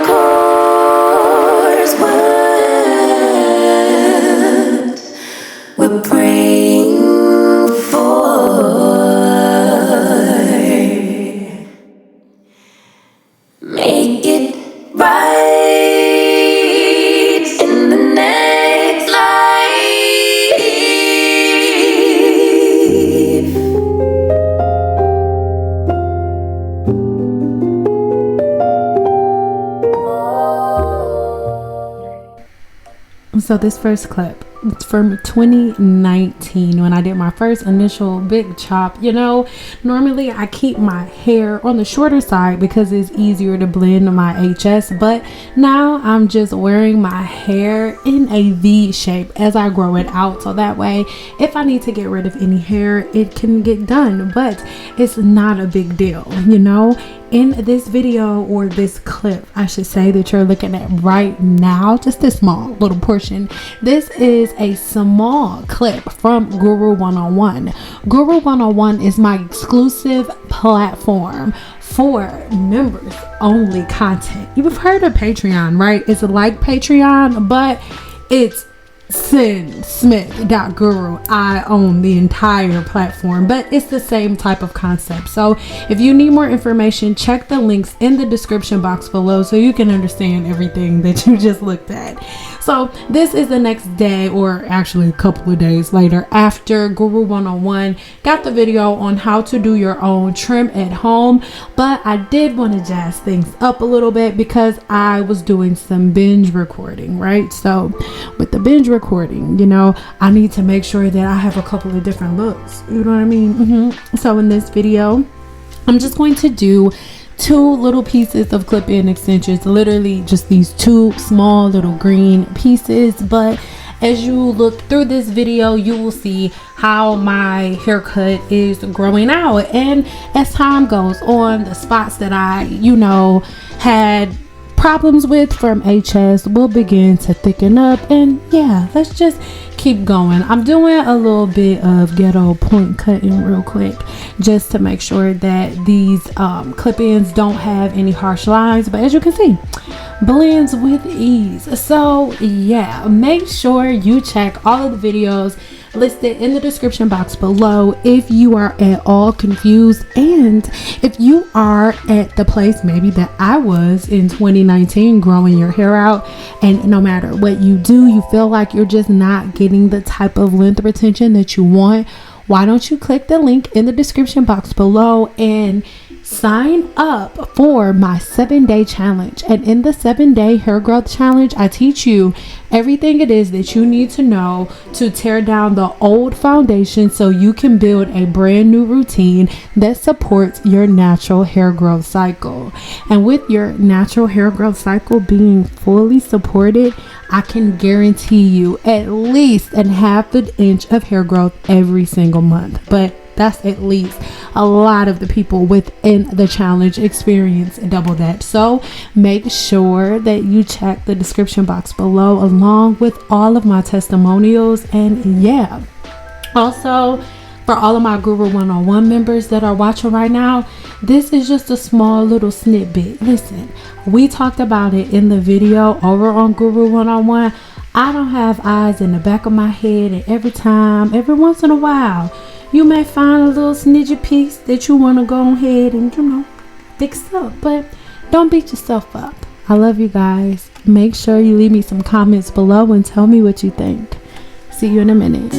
chords, what we're praying for. Make it right in the next life. So this first clip, it's from 2019 when I did my first initial big chop. You know, normally I keep my hair on the shorter side because it's easier to blend my HS, but now I'm just wearing my hair in a V shape as I grow it out, so that way if I need to get rid of any hair, it can get done, but it's not a big deal, you know. In this video, or this clip I should say, that you're looking at right now, just this small little portion, this is a small clip from Guru 101. Guru 101 is my exclusive platform for members only content. You've heard of Patreon, right? It's like Patreon, but it's cynsmith.guru. I own the entire platform, but it's the same type of concept. So if you need more information, check the links in the description box below so you can understand everything that you just looked at. So this is the next day, or actually a couple of days later, after Guru 101 got the video on how to do your own trim at home. But I did want to jazz things up a little bit because I was doing some binge recording, right? So with the binge recording, you know, I need to make sure that I have a couple of different looks, you know what I mean? So in this video, I'm just going to do two little pieces of clip-in extensions, literally just these two small little green pieces. But as you look through this video, you will see how my haircut is growing out, and as time goes on, the spots that I, you know, had problems with from HS will begin to thicken up. And yeah, let's just keep going. I'm doing a little bit of ghetto point cutting real quick just to make sure that these clip-ins don't have any harsh lines, but as you can see, blends with ease. So yeah, make sure you check all of the videos listed in the description box below if you are at all confused, and if you are at the place maybe that I was in 2019, growing your hair out, and no matter what you do, you feel like you're just not getting the type of length retention that you want. Why don't you click the link in the description box below and sign up for my 7-day challenge. And in the 7-day hair growth challenge, I teach you everything it is that you need to know to tear down the old foundation so you can build a brand new routine that supports your natural hair growth cycle. And with your natural hair growth cycle being fully supported, I can guarantee you at least a half an inch of hair growth every single month. But that's at least. A lot of the people within the challenge experience double that. So make sure that you check the description box below along with all of my testimonials. And yeah, also for all of my Guru 101 members that are watching right now, this is just a small little snippet. Listen, we talked about it in the video over on Guru 101. I don't have eyes in the back of my head, and every once in a while, you may find a little snidgy piece that you want to go ahead and, you know, fix up. But don't beat yourself up. I love you guys. Make sure you leave me some comments below and tell me what you think. See you in a minute.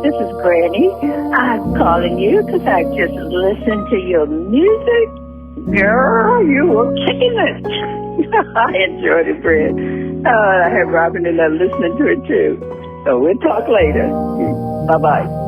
This is Granny. I'm calling you because I just listened to your music. Girl, you were kicking it. I enjoyed it, Brad. I had Robin and I listening to it too. So we'll talk later. Bye-bye.